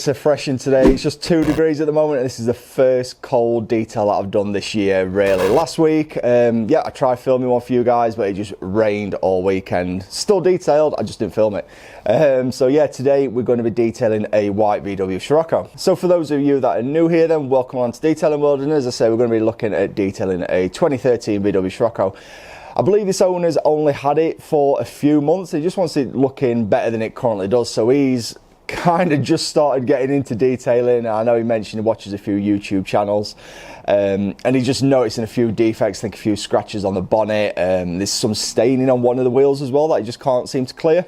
nice and fresh in today. It's just 2 degrees at the moment, and this is the first cold detail that I've done this year, really. Last week, yeah, I tried filming one for you guys, but it just rained all weekend. Still detailed, I just didn't film it. So yeah, today we're going to be detailing a white VW Scirocco. So for those of you that are new here, then welcome on to Detailing World, and as I say, we're going to be looking at detailing a 2013 VW Scirocco. I believe this owner's only had it for a few months. He just wants it looking better than it currently does. So he's kind of just started getting into detailing. I know he mentioned he watches a few YouTube channels, and he's just noticing a few defects, I think a few scratches on the bonnet. There's some staining on one of the wheels as well that he just can't seem to clear.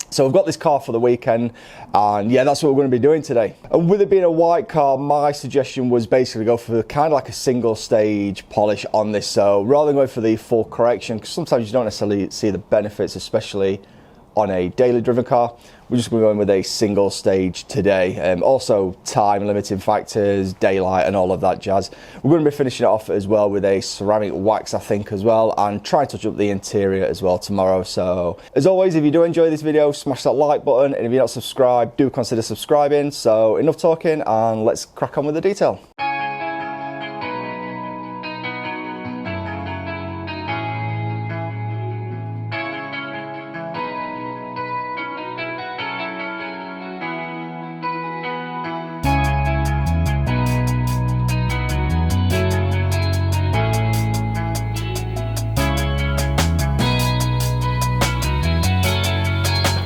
So we've got this car for the weekend, and yeah, that's what we're going to be doing today. And with it being a white car, my suggestion was basically go for kind of like a single stage polish on this. So rather than going for the full correction, because sometimes you don't necessarily see the benefits, especially on a daily driven car, we're just going to go in with a single stage today. Also time limiting factors, daylight and all of that jazz. We're going to be finishing it off as well with a ceramic wax, I think, as well, and try and touch up the interior as well tomorrow. So as always, if you do enjoy this video, smash that like button, and if you're not subscribed, do consider subscribing. So enough talking, and let's crack on with the detail.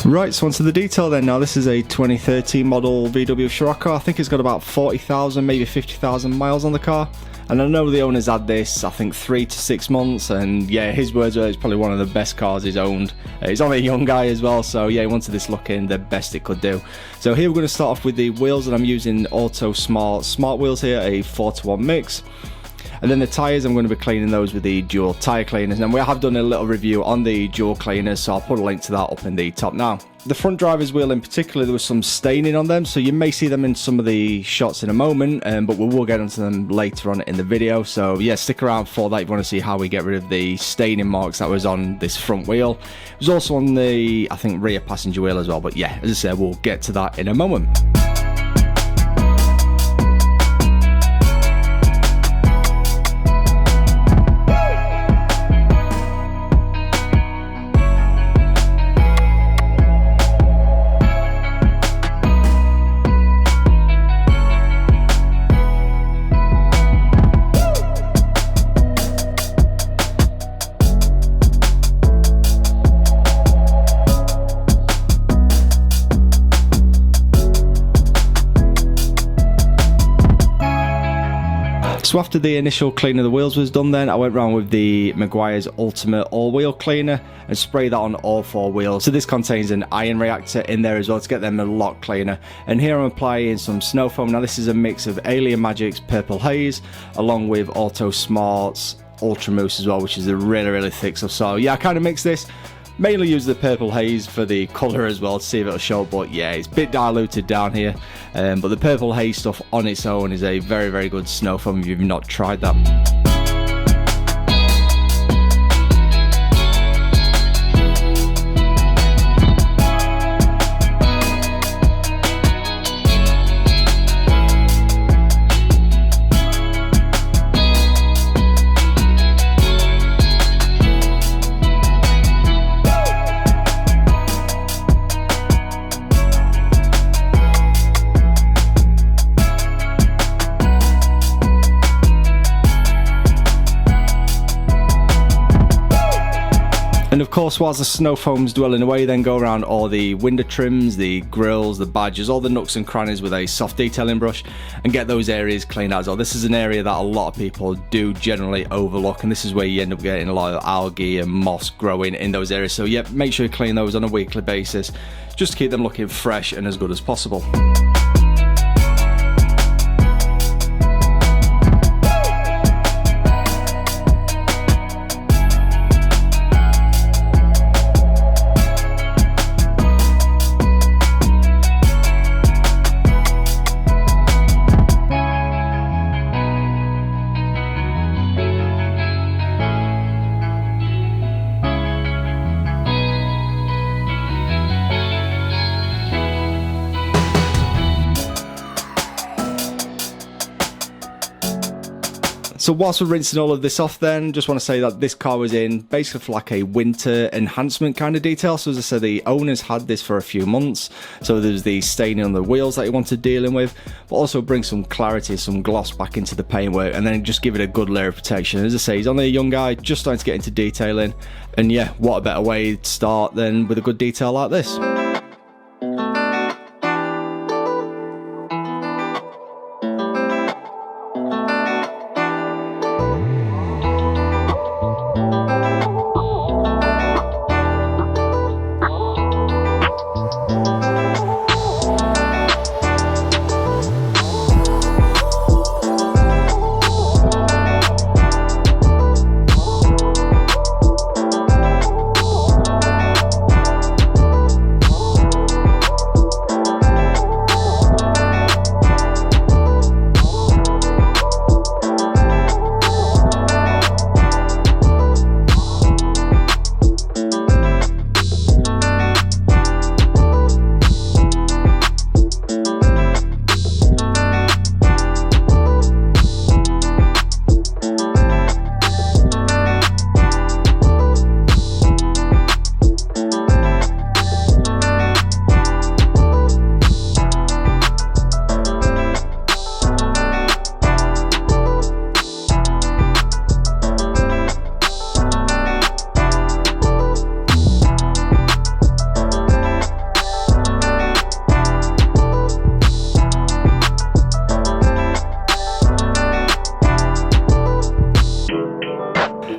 Right, so onto the detail then. Now this is a 2013 model VW Scirocco. I think it's got about 40,000, maybe 50,000 miles on the car. And I know the owner's had this, I think 3 to 6 months, and yeah, his words are it's probably one of the best cars he's owned. He's only a young guy as well, so yeah, he wanted this looking the best it could do. So here we're going to start off with the wheels, and I'm using Auto Smart wheels here, a 4:1 mix. And then the tyres, I'm going to be cleaning those with the dual tyre cleaners. And we have done a little review on the dual cleaners, so I'll put a link to that up in the top now. The front driver's wheel in particular, there was some staining on them, so you may see them in some of the shots in a moment, but we will get onto them later on in the video. So yeah, stick around for that if you want to see how we get rid of the staining marks that was on this front wheel. It was also on the, I think, rear passenger wheel as well, but yeah, as I said, we'll get to that in a moment. So after the initial clean of the wheels was done, then I went around with the Meguiar's Ultimate All-Wheel Cleaner and sprayed that on all 4 wheels. So this contains an iron reactor in there as well to get them a lot cleaner. And here I'm applying some snow foam. Now this is a mix of Alien Magic's Purple Haze along with Auto Smart's Ultra Mousse as well, which is a really thick stuff. So yeah, I kind of mix this. Mainly use the Purple Haze for the colour as well to see if it'll show, but yeah, it's a bit diluted down here. But the Purple Haze stuff on its own is a very good snow foam if you've not tried that. And of course, whilst the snow foam's dwelling away, then go around all the window trims, the grills, the badges, all the nooks and crannies with a soft detailing brush and get those areas cleaned out as well. This is an area that a lot of people do generally overlook, and this is where you end up getting a lot of algae and moss growing in those areas. So yeah, make sure you clean those on a weekly basis just to keep them looking fresh and as good as possible. So whilst we're rinsing all of this off then, just want to say that this car was in basically for like a winter enhancement kind of detail. So as I said, the owners had this for a few months. So there's the staining on the wheels that you wanted dealing with, but also bring some clarity, some gloss back into the paintwork, and then just give it a good layer of protection. As I say, he's only a young guy, just starting to get into detailing. And yeah, what a better way to start than with a good detail like this.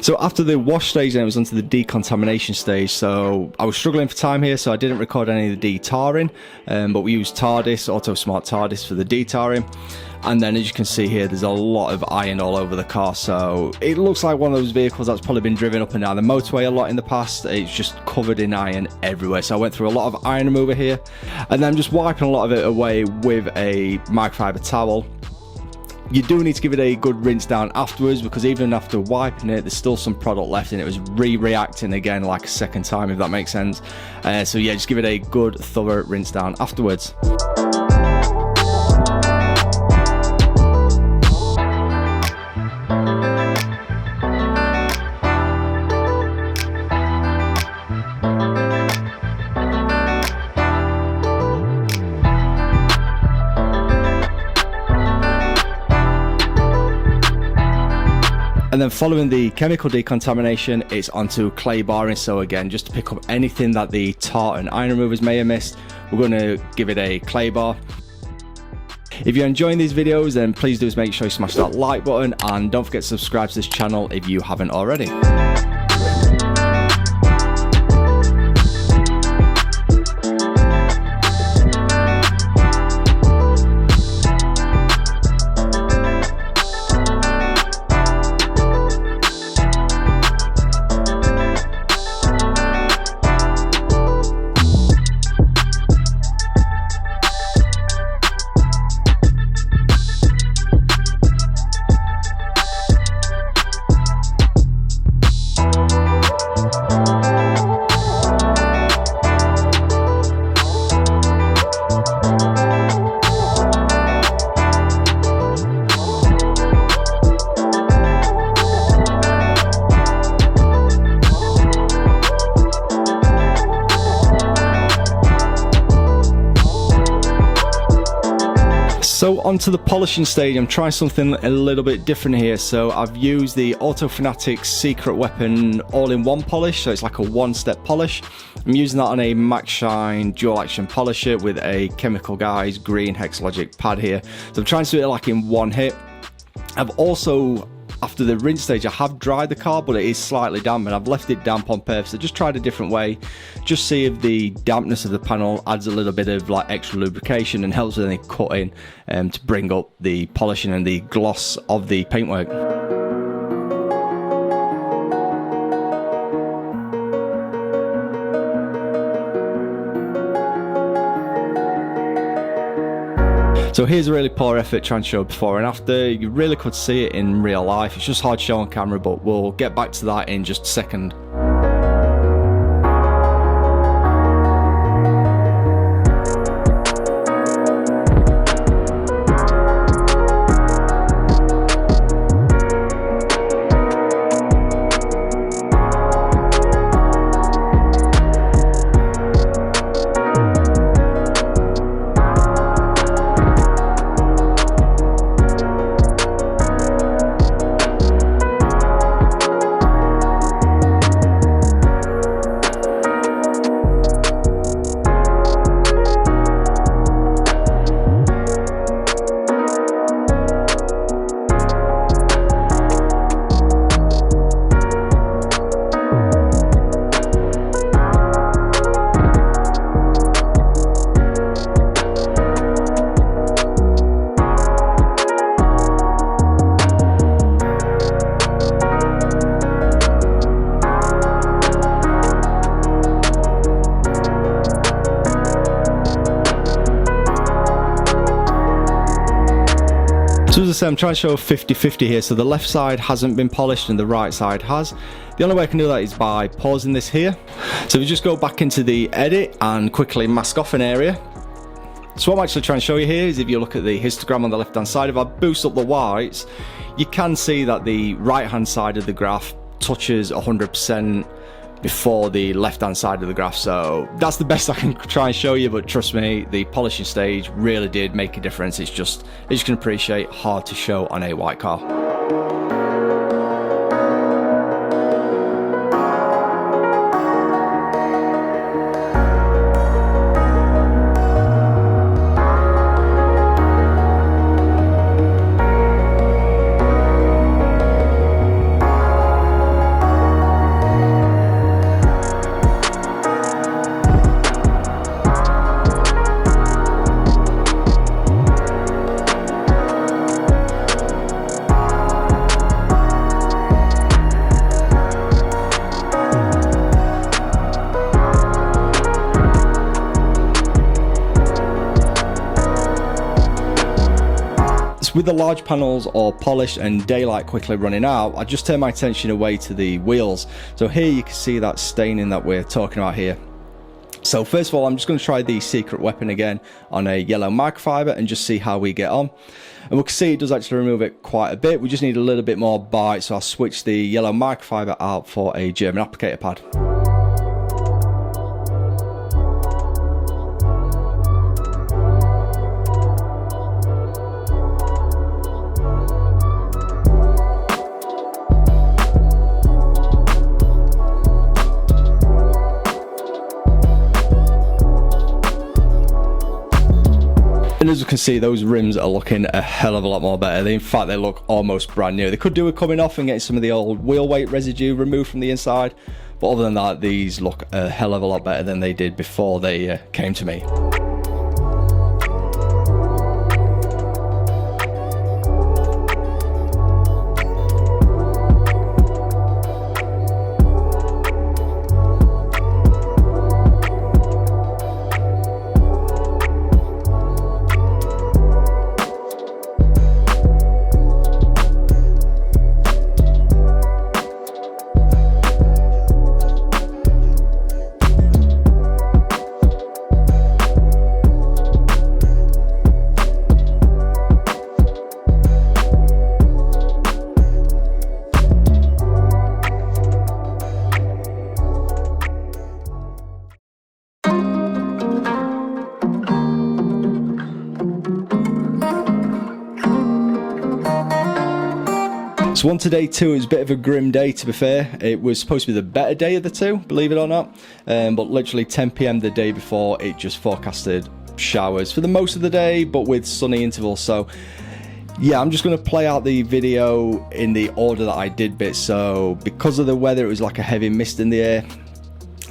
So after the wash stage, then it was onto the decontamination stage. So I was struggling for time here, so I didn't record any of the de-tarring, but we used TARDIS, Auto Smart TARDIS for the de-tarring. And then as you can see here, there's a lot of iron all over the car, so it looks like one of those vehicles that's probably been driven up and down the motorway a lot in the past. It's just covered in iron everywhere. So I went through a lot of iron remover here, and then I'm just wiping a lot of it away with a microfiber towel. You do need to give it a good rinse down afterwards, because even after wiping it, there's still some product left and it was reacting again like a second time, if that makes sense. So yeah, just give it a good thorough rinse down afterwards. And then following the chemical decontamination, it's onto clay barring. So again, just to pick up anything that the tar and iron removers may have missed, we're going to give it a clay bar. If you're enjoying these videos, then please do make sure you smash that like button, and don't forget to subscribe to this channel if you haven't already. So onto the polishing stage, I'm trying something a little bit different here. So I've used the Auto Fanatics Secret Weapon all-in-one polish, so it's like a one-step polish. I'm using that on a Max Shine dual action polisher with a Chemical Guys green Hexalogic pad here. So I'm trying to do it like in one hit. I've also, after the rinse stage, I have dried the car, but it is slightly damp, and I've left it damp on purpose. I just tried a different way, just see if the dampness of the panel adds a little bit of like extra lubrication and helps with any cutting to bring up the polishing and the gloss of the paintwork. So here's a really poor effort trying to show before and after. You really could see it in real life. It's just hard to show on camera, but we'll get back to that in just a second. So as I say, I'm trying to show 50-50 here, so the left side hasn't been polished and the right side has. The only way I can do that is by pausing this here. So we just go back into the edit and quickly mask off an area. So what I'm actually trying to show you here is, if you look at the histogram on the left hand side, if I boost up the whites, you can see that the right hand side of the graph touches 100% before the left hand side of the graph. So that's the best I can try and show you, but trust me, the polishing stage really did make a difference. It's just, as you can appreciate, hard to show on a white car. With the large panels all polished and daylight quickly running out, I just turn my attention away to the wheels. So here you can see that staining that we're talking about here. So first of all, I'm just going to try the secret weapon again on a yellow microfiber and just see how we get on. And we can see it does actually remove it quite a bit. We just need a little bit more bite, so I'll switch the yellow microfiber out for a German applicator pad. And as you can see, those rims are looking a hell of a lot more better. In fact, they look almost brand new. They could do with coming off and getting some of the old wheel weight residue removed from the inside, but other than that, these look a hell of a lot better than they did before they came to me. So on to day two, it was a bit of a grim day, to be fair. It was supposed to be the better day of the two, believe it or not, but literally 10 PM the day before, it just forecasted showers for the most of the day, but with sunny intervals. So yeah, I'm just going to play out the video in the order that I did bits. So because of the weather, it was like a heavy mist in the air.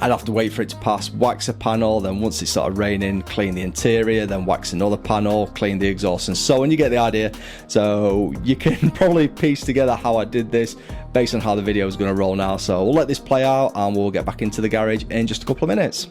I'd have to wait for it to pass, wax a panel, then once it started raining, clean the interior, then wax another panel, clean the exhaust, and so on. You get the idea. So you can probably piece together how I did this based on how the video is going to roll now. So we'll let this play out and we'll get back into the garage in just a couple of minutes.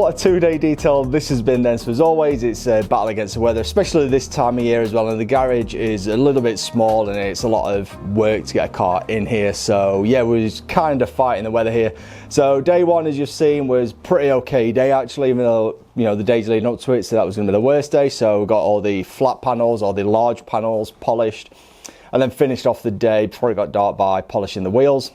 what a 2-day detail this has been then. So as always, it's a battle against the weather, especially this time of year as well. And the garage is a little bit small and it's a lot of work to get a car in here. So yeah, we're just kind of fighting the weather here. So day one, as you've seen, was pretty okay day actually, even though, you know, the days leading up to it, so that was going to be the worst day. So we got all the flat panels, all the large panels polished, and then finished off the day before it got dark by polishing the wheels.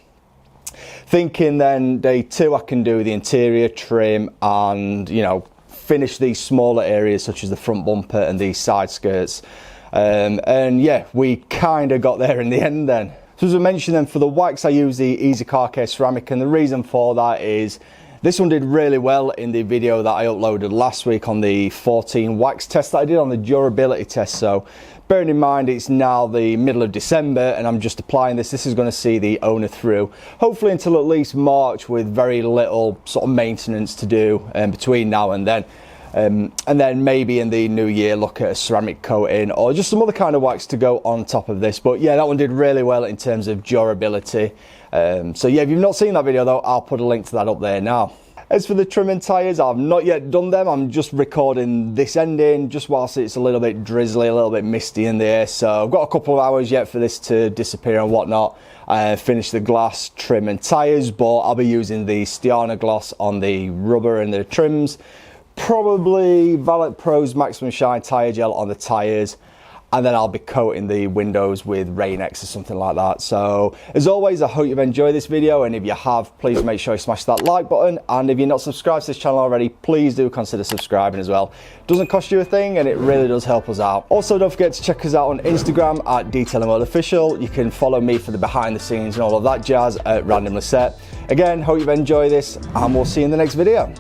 Thinking then day two I can do the interior trim and, you know, finish these smaller areas such as the front bumper and these side skirts. And yeah, we kind of got there in the end then. So as I mentioned then, for the wax I use the Easy Car Care ceramic, and the reason for that is this one did really well in the video that I uploaded last week on the 14 wax test that I did on the durability test. So bearing in mind it's now the middle of December and I'm just applying this, this is going to see the owner through hopefully until at least March, with very little sort of maintenance to do between now and then. And then maybe in the new year look at a ceramic coating or just some other kind of wax to go on top of this. But yeah, that one did really well in terms of durability. So yeah, if you've not seen that video though, I'll put a link to that up there now. As for the trim and tyres, I've not yet done them. I'm just recording this ending just whilst it's a little bit drizzly, a little bit misty in there. So I've got a couple of hours yet for this to disappear and whatnot. Finish the glass, trim and tyres, but I'll be using the Stiana gloss on the rubber and the trims. Probably Valet Pro's Maximum Shine tyre gel on the tyres. And then I'll be coating the windows with Rain-X or something like that. So as always, I hope you've enjoyed this video, and if you have, please make sure you smash that like button, and if you're not subscribed to this channel already, please do consider subscribing as well. It doesn't cost you a thing and it really does help us out. Also, don't forget to check us out on Instagram at DetailingWorldOfficial. You can follow me for the behind the scenes and all of that jazz at Randomly Set. Again, hope you've enjoyed this, and we'll see you in the next video.